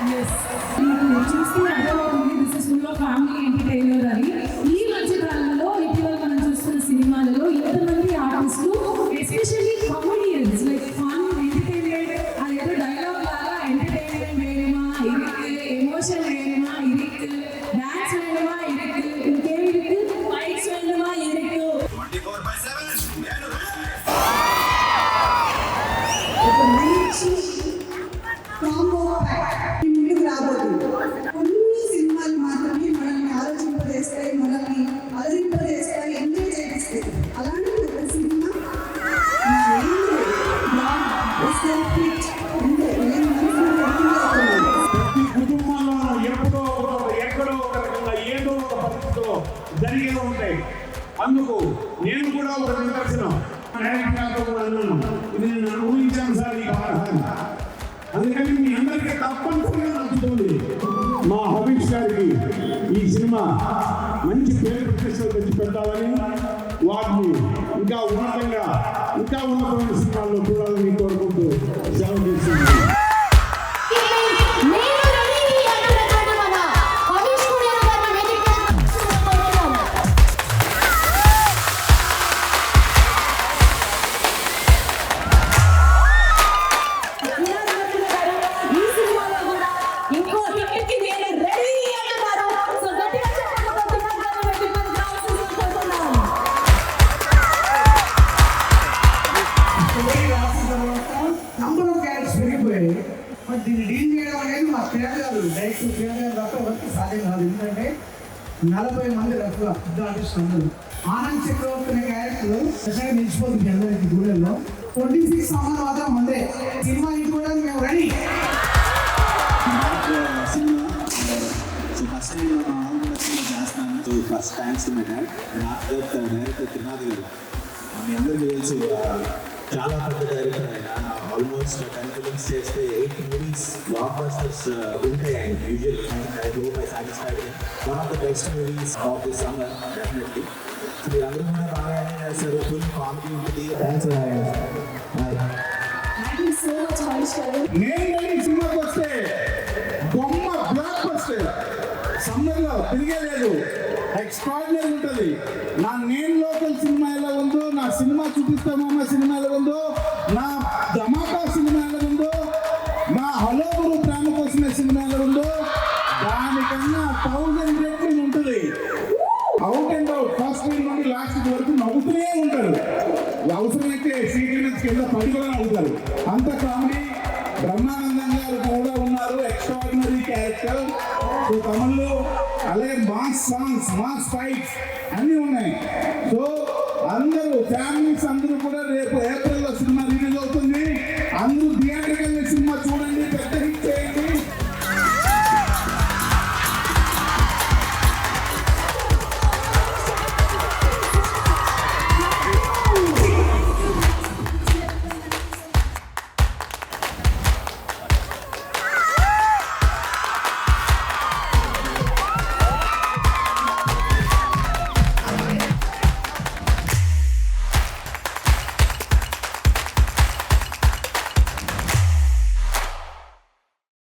Yes. మీరు చూస్తే అర్థమవుతుంది this is full of family entertainer అని. ఈ మధ్య కాలంలో ఇటీవల మనం చూస్తున్న సినిమాలలో ఇంతమంది ఆర్టిస్టులు especially comedians like fun entertainment అదేదో డైలాగ్ లాగా ఎంటర్టైన్మెంట్ వేరేమా ఇరికి, ఎమోషన్ వేరేమా ఇరికి, డాన్స్ వేరేమా ఇరికి, ఇంకేం ఇరికి, ఫైట్స్ వేరేమా ఇరికి. 24/7 ఒక మంచి కాంబో ప్యాక్ ముందుకు రాబోతుంది. కొన్ని సినిమాలు మాత్రమే మనల్ని ఆలోచింపజేస్తాయి, మనల్ని అలరింపజేస్తాయి, ఎంజాయ్ చేస్తాయి. అలాంటి ఒక సినిమా ప్రతి కుటుంబంలో ఎక్కడో ఒక రకంగా ఏదో ఒక పరిస్థితిలో జరిగే ఉంటాయి. అందుకు నేను కూడా ఒక నిదర్శనం. డైరెక్టర్తో కూడా అన్నాను, ఇది నేను అనుభవించాను సార్ ఈ పాఠాన్ని. అందుకని మీ అందరికీ తప్పనిసరిగా నచ్చుతుంది. మా హబీష్ గారికి ఈ సినిమా మంచి పేరు ప్రతిష్టలు తెచ్చి పెట్టాలని, వాటిని ఇంకా ఉన్నతమైన సినిమాల్లో చూడాలని కోరుకుంటూ సెలవు తీసుకుంటున్నాను. దీన్ని డీల్ చేయడం అనేది మా క్రీడలు డైరెక్ట్ క్రీడలు తప్ప ఎవరికి సాధ్యం కాదు. ఎందుకంటే 40 మంది రఫ్గా పెద్ద ఆర్టిస్టులు అందరూ. ఆనంద్ చక్రవర్తి అనే క్యారెక్టర్ స్పెషల్గా నిలిచిపోతుంది అందరికి గుడెల్లో. 26 సంవత్సరాలు మాత్రం మందే సినిమా ఇంకోవడానికి మేము రెడీ. ఫస్ట్ టైం మా ఆంధ్ర సినిమా చేస్తాను. First thanks to my dad director Trinath గారు. మీ అందరికీ తెలుసు చాలా పెద్ద డైరెక్టర్ ఆయన. ఆల్మోస్ట్ 10 ఫిలిమ్స్ చేస్తే 8 మూవీస్ బ్లాక్ బస్టర్స్ ఉంటాయి ఆయన usual. I hope I satisfied. One of the best movies of this summer definitely. మీరు అందరూ కూడా బాగా ఎంజాయ్ చేస్తారు. ఫుల్ కామెడీ ఉంటుంది. థ్యాంక్స్. నేను ఈ సినిమాకి వస్తే బొమ్మ బ్లాక్ బస్టర్ సమ్మర్లో తిరిగేలేదు. ఎక్స్ట్రాడినరీ ఉంటుంది. నేను లోకల్ సినిమా ఎలా ఉందో, నా సినిమా చూపిస్తామమ్మ సినిమా ఎలా ఉందో, నా ధమాకా సినిమా ఎలా ఉందో, నా హలో గురు ప్రేమ కోసమే సినిమా ఎలా ఉందో, దానికన్నా 1000 రెట్లు ఉంటుంది. అవుట్ అండ్ అవుట్ ఫస్ట్ నుండి లాస్ట్ వరకు నవ్వుతూనే ఉంటారు. అవసరమైతే సీట్ల నుంచి కింద పడి కూడా నవ్వుతారు. అంత కామెడీ. బ్రహ్మానందం గారు కూడా ఉన్నారు, ఎక్స్ట్రాడినరీ క్యారెక్టర్. సో తమిళ్లో అలాగే మాస్ సాంగ్స్, మాస్ ఫైట్స్ అన్నీ ఉన్నాయి. సో అందరూ ఫ్యామిలీస్ అందరూ కూడా రేపు ఏప్రిల్లో సినిమా రిలీజ్ అవుతుంది.